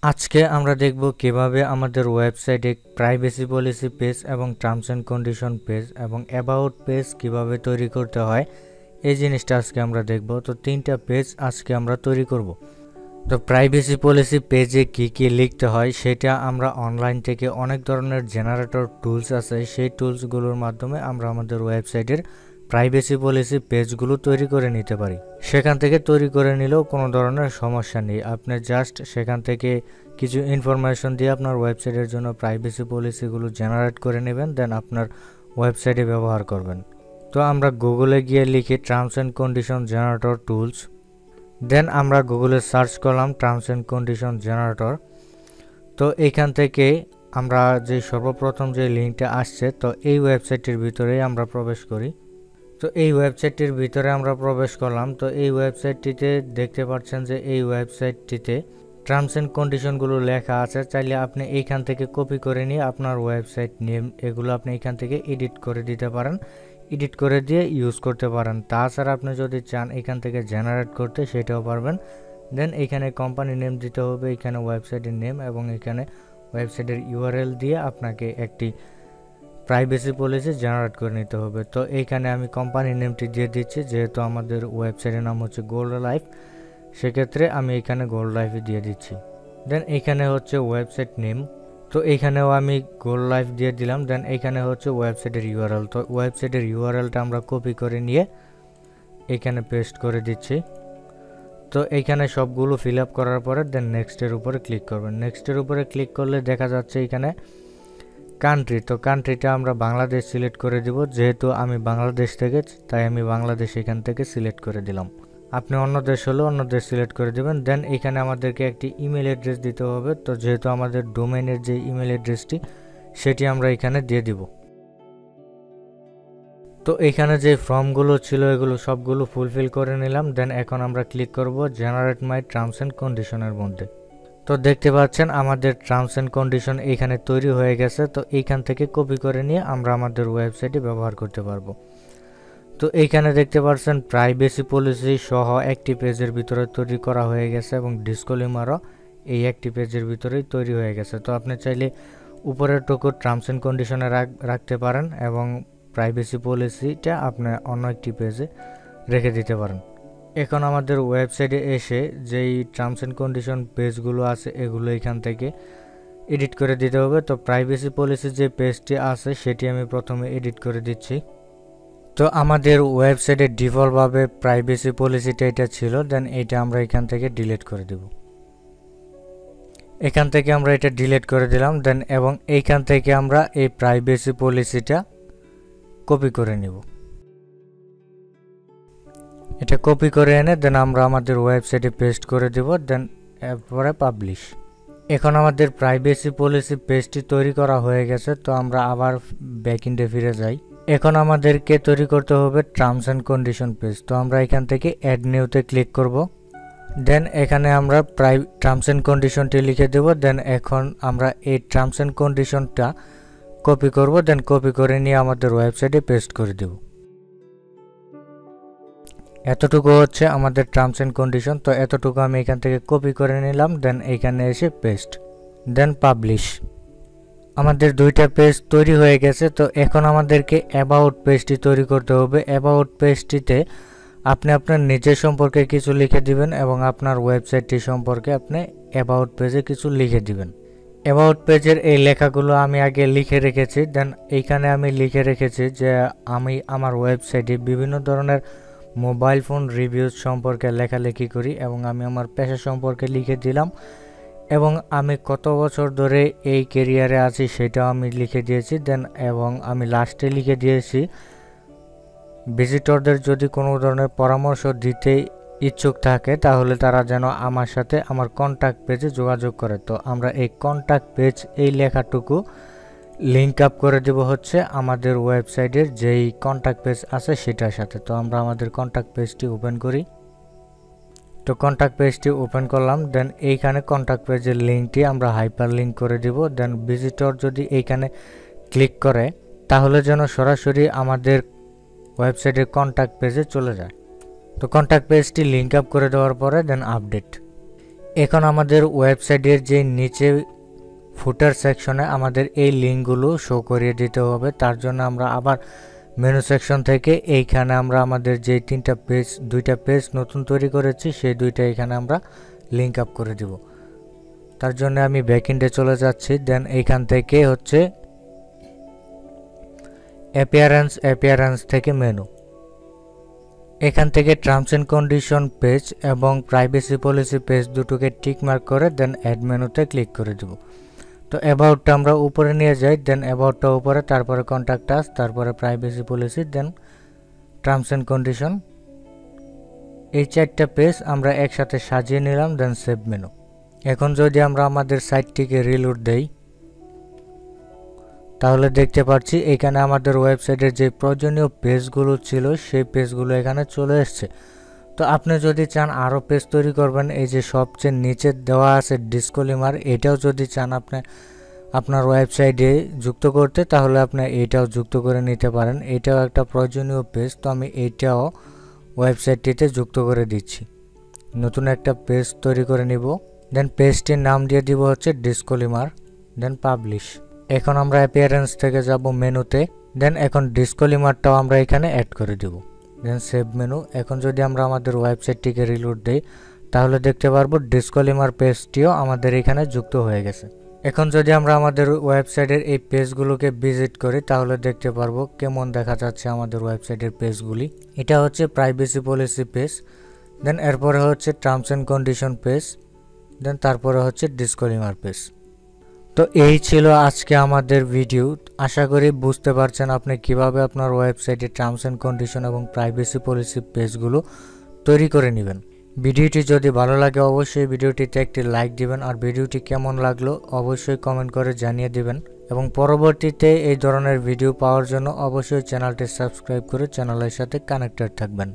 আজকে আমরা দেখব কিভাবে আমাদের ওয়েবসাইটে প্রাইভেসি পলিসি পেজ এবং টার্মস অ্যান্ড কন্ডিশন পেজ এবং অ্যাবাউট পেজ কিভাবে তৈরি করতে হয় এই জিনিসটা আজকে আমরা দেখব। তো তিনটা পেজ আজকে আমরা তৈরি করব। তো প্রাইভেসি পলিসি পেজে কি কি লিখতে হয় সেটা আমরা অনলাইন থেকে অনেক ধরনের জেনারেটর টুলস আছে, সেই টুলসগুলোর মাধ্যমে আমরা আমাদের ওয়েবসাইটের প্রাইভেসি পলিসি পেজগুলো তৈরি করে নিতে পারি। সেখান থেকে তৈরি করে নিলেও কোনো ধরনের সমস্যা নেই। আপনি জাস্ট সেখান থেকে কিছু ইনফরমেশন দিয়ে আপনার ওয়েবসাইটের জন্য প্রাইভেসি পলিসিগুলো জেনারেট করে নেবেন, দেন আপনার ওয়েবসাইটে ব্যবহার করবেন। তো আমরা গুগলে গিয়ে লিখি terms and condition generator tools, then আমরা গুগলে সার্চ করলাম টার্মস অ্যান্ড কন্ডিশন জেনারেটর। তো এইখান থেকে আমরা যে সর্বপ্রথম যে লিঙ্কটা আসছে, তো এই ওয়েবসাইটের ভিতরেই আমরা প্রবেশ করি। তো এই ওয়েবসাইটটির ভিতরে আমরা প্রবেশ করলাম। তো এই ওয়েবসাইটটিতে দেখতে পাচ্ছেন যে এই ওয়েবসাইটটিতে টার্মস অ্যান্ড কন্ডিশনগুলো লেখা আছে। চাইলে আপনি এইখান থেকে কপি করে নিয়ে আপনার ওয়েবসাইট নেম এগুলো আপনি এখান থেকে এডিট করে দিতে পারেন, এডিট করে দিয়ে ইউজ করতে পারেন। তাছাড়া আপনি যদি চান এখান থেকে জেনারেট করতে সেটাও পারবেন। দেন এখানে কোম্পানি নেম দিতে হবে, এখানে ওয়েবসাইটের নেম এবং এখানে ওয়েবসাইটের ইউআরএল দিয়ে আপনাকে একটি প্রাইভেসি পলিসি জেনারেট করে নিতে হবে। তো এইখানে আমি কোম্পানি নেমটি দিয়ে দিচ্ছি, যেহেতু আমাদের ওয়েবসাইটের নাম হচ্ছে গোল্ড লাইফ, সেক্ষেত্রে আমি এখানে গোল্ড লাইফই দিয়ে দিচ্ছি। দেন এইখানে হচ্ছে ওয়েবসাইট নেম, তো এইখানেও আমি গোল্ড লাইফ দিয়ে দিলাম। দেন এইখানে হচ্ছে ওয়েবসাইটের ইউআরএল, তো ওয়েবসাইটের ইউআরএলটা আমরা কপি করে নিয়ে এইখানে পেস্ট করে দিচ্ছি। তো এইখানে সবগুলো ফিল আপ করার পরে দেন নেক্সটের উপরে ক্লিক করবেন। নেক্সটের উপরে ক্লিক করলে দেখা যাচ্ছে এখানে কান্ট্রি, তো কান্ট্রিটা আমরা বাংলাদেশ সিলেক্ট করে দিব, যেহেতু আমি বাংলাদেশ থেকে, তাই আমি বাংলাদেশ এখান থেকে সিলেক্ট করে দিলাম। আপনি অন্য দেশ হলে অন্য দেশ সিলেক্ট করে দিবেন। দেন এখানে আমাদেরকে একটি ইমেল অ্যাড্রেস দিতে হবে। তো যেহেতু আমাদের ডোমেইনের যে ইমেল অ্যাড্রেসটি সেটি আমরা এখানে দিয়ে দিব। তো এখানে যে ফর্মগুলো ছিল এগুলো সবগুলো ফুলফিল করে নিলাম। দেন এখন আমরা ক্লিক করব জেনারেট মাই টার্মস অ্যান্ড কন্ডিশনের মধ্যে। তো দেখতে পাচ্ছেন আমাদের টার্মস অ্যান্ড কন্ডিশন এখানে তৈরি হয়ে গেছে। তো এইখান থেকে কপি করে নিয়ে আমরা আমাদের ওয়েবসাইটে ব্যবহার করতে পারবো। তো এইখানে দেখতে পাচ্ছেন প্রাইভেসি পলিসি সহ একটি পেজের ভিতরে তৈরি করা হয়ে গেছে এবং ডিসক্লেমারও এই একটি পেজের ভিতরেই তৈরি হয়ে গেছে। তো আপনি চাইলে উপরের টুকু টার্মস অ্যান্ড কন্ডিশনে রাখতে পারেন এবং প্রাইভেসি পলিসিটা আপনি অন্য একটি পেজে রেখে দিতে পারেন। এখন আমাদের ওয়েবসাইটে এসে যেই টার্মস অ্যান্ড কন্ডিশন পেজগুলো আছে এগুলো এখান থেকে এডিট করে দিতে হবে। তো প্রাইভেসি পলিসি যে পেজটি আছে সেটি আমি প্রথমে এডিট করে দিচ্ছি। তো আমাদের ওয়েবসাইটে ডিফল্টভাবে প্রাইভেসি পলিসিটা এটা ছিল, দেন এটা আমরা এখান থেকে ডিলিট করে দেব। এখান থেকে আমরা এটা ডিলিট করে দিলাম। দেন এবং এইখান থেকে আমরা এই প্রাইভেসি পলিসিটা কপি করে নিব। এটা কপি করে এনে দেন আমরা আমাদের ওয়েবসাইটে পেস্ট করে দেব। দেন এরপরে পাবলিশ। এখন আমাদের প্রাইভেসি পলিসি পেজটি তৈরি করা হয়ে গেছে। তো আমরা আবার ব্যাকএন্ডে ফিরে যাই। এখন আমাদেরকে তৈরি করতে হবে টার্মস অ্যান্ড কন্ডিশন পেজ। তো আমরা এখান থেকে অ্যাড নিউতে ক্লিক করব। দেন এখানে আমরা টার্মস অ্যান্ড কন্ডিশনটি লিখে দেব। দেন এখন আমরা এই টার্মস অ্যান্ড কন্ডিশনটা কপি করব। দেন কপি করে নিয়ে আমাদের ওয়েবসাইটে পেস্ট করে দেব। এতটুকু হচ্ছে আমাদের টার্মস অ্যান্ড কন্ডিশন। তো এতটুকু আমি এখান থেকে কপি করে নিলাম। দেন এইখানে এসে পেস্ট, দেন পাবলিশ। আমাদের দুইটা পেজ তৈরি হয়ে গেছে। তো এখন আমাদেরকে অ্যাবাউট পেজটি তৈরি করতে হবে। অ্যাবাউট পেজটিতে আপনি আপনার নিজের সম্পর্কে কিছু লিখে দিবেন এবং আপনার ওয়েবসাইটটি সম্পর্কে আপনি অ্যাবাউট পেজে কিছু লিখে দিবেন। অ্যাবাউট পেজের এই লেখাগুলো আমি আগে লিখে রেখেছি। দেন এইখানে আমি লিখে রেখেছি যে আমি আমার ওয়েবসাইটে বিভিন্ন ধরনের মোবাইল ফোন রিভিউজ সম্পর্কে লেখালেখি করি এবং আমি আমার পেশা সম্পর্কে লিখে দিলাম এবং আমি কত বছর ধরে এই ক্যারিয়ারে আছি সেটাও আমি লিখে দিয়েছি। দেন এবং আমি লাস্টে লিখে দিয়েছি ভিজিটরদের যদি কোনো ধরনের পরামর্শ দিতে ইচ্ছুক থাকে তাহলে তারা যেন আমার সাথে আমার কন্ট্যাক্ট পেজে যোগাযোগ করে। তো আমরা এই কন্ট্যাক্ট পেজ এই লেখাটুকু লিঙ্ক আপ করে দেব হচ্ছে আমাদের ওয়েবসাইটের যেই কন্ট্যাক্ট পেজ আছে সেটার সাথে। তো আমরা আমাদের কন্ট্যাক্ট পেজটি ওপেন করি। তো কন্ট্যাক্ট পেজটি ওপেন করলাম। দেন এইখানে কন্ট্যাক্ট পেজের লিঙ্কটি আমরা হাইপার লিঙ্ক করে দিব। দেন ভিজিটর যদি এইখানে ক্লিক করে তাহলে যেন সরাসরি আমাদের ওয়েবসাইটের কন্ট্যাক্ট পেজে চলে যায়। তো কন্ট্যাক্ট পেজটি লিঙ্ক আপ করে দেওয়ার পরে দেন আপডেট। এখন আমাদের ওয়েবসাইটের যে নিচে ফুটার সেকশনে আমাদের এই লিঙ্কগুলো শো করিয়ে দিতে হবে। তার জন্য আমরা আবার মেনু সেকশন থেকে এইখানে আমরা আমাদের যে দুইটা পেজ নতুন তৈরি করেছি সেই দুইটা এখানে আমরা লিঙ্ক আপ করে দিব। তার জন্য আমি ব্যাকএন্ডে চলে যাচ্ছি। দেন এইখান থেকে হচ্ছে অ্যাপিয়ারেন্স থেকে মেনু, এখান থেকে টার্মস এন্ড কন্ডিশন পেজ এবং প্রাইভেসি পলিসি পেজ দুটোকে টিক মার্ক করে দেন অ্যাড মেনুতে ক্লিক করে দেব। তো অ্যাবাউটটা আমরা উপরে নিয়ে যাই, দেন অ্যাবাউটটা উপরে, তারপরে কন্ট্যাক্ট আস, তারপরে privacy policy, then terms and condition. এই 4টা পেজ আমরা একসাথে সাজিয়ে নিলাম, দেন সেভ মেনু। এখন যদি আমরা আমাদের সাইটটিকে রিলোড দেই তাহলে দেখতে পাচ্ছি এখানে আমাদের ওয়েবসাইটের যে প্রয়োজনীয় পেজগুলো ছিল সেই পেজগুলো এখানে চলে এসছে। তো আপনি যদি চান আরও পেজ তৈরি করবেন, এই যে সবচেয়ে নিচে দেওয়া আছে ডিসক্লেমার, এটাও যদি চান আপনি আপনার ওয়েবসাইটে যুক্ত করতে তাহলে আপনি এটাও যুক্ত করে নিতে পারেন। এটাও একটা প্রয়োজনীয় পেজ, তো আমি এইটাও ওয়েবসাইটটিতে যুক্ত করে দিচ্ছি। নতুন একটা পেজ তৈরি করে নিব, দেন পেজটির নাম দিয়ে দিব হচ্ছে ডিসক্লেমার, দেন পাবলিশ। এখন আমরা অ্যাপিয়ারেন্স থেকে যাব মেনুতে, দেন এখন ডিসক্লেমারটাও আমরা এখানে অ্যাড করে দেব, দেন সেভ মেনু। এখন যদি আমরা আমাদের ওয়েবসাইটটিকে রিলোড দেই তাহলে দেখতে পারবো ডিসক্লেমার পেজটিও আমাদের এখানে যুক্ত হয়ে গেছে। এখন যদি আমরা আমাদের ওয়েবসাইটের এই পেজগুলোকে ভিজিট করি তাহলে দেখতে পারবো কেমন দেখা যাচ্ছে আমাদের ওয়েবসাইটের পেজগুলি। এটা হচ্ছে প্রাইভেসি পলিসি পেজ, দেন এরপরে হচ্ছে টার্মস এন্ড কন্ডিশন পেজ, দেন তারপরে হচ্ছে ডিসক্লেমার পেজ। তো এই ছিল আজকে আমাদের ভিডিও। আশা করি বুঝতে পারছেন আপনি কিভাবে আপনার ওয়েবসাইটে টার্মস এন্ড কন্ডিশন এবং প্রাইভেসি পলিসি পেজগুলো তৈরি করে নেবেন। ভিডিওটি যদি ভালো লাগে অবশ্যই ভিডিওটিতে একটি লাইক দিবেন, আর ভিডিওটি কেমন লাগলো অবশ্যই কমেন্ট করে জানিয়ে দিবেন, এবং পরবর্তীতে এই ধরনের ভিডিও পাওয়ার জন্য অবশ্যই চ্যানেলটি সাবস্ক্রাইব করে চ্যানেলের সাথে কানেক্টেড থাকবেন।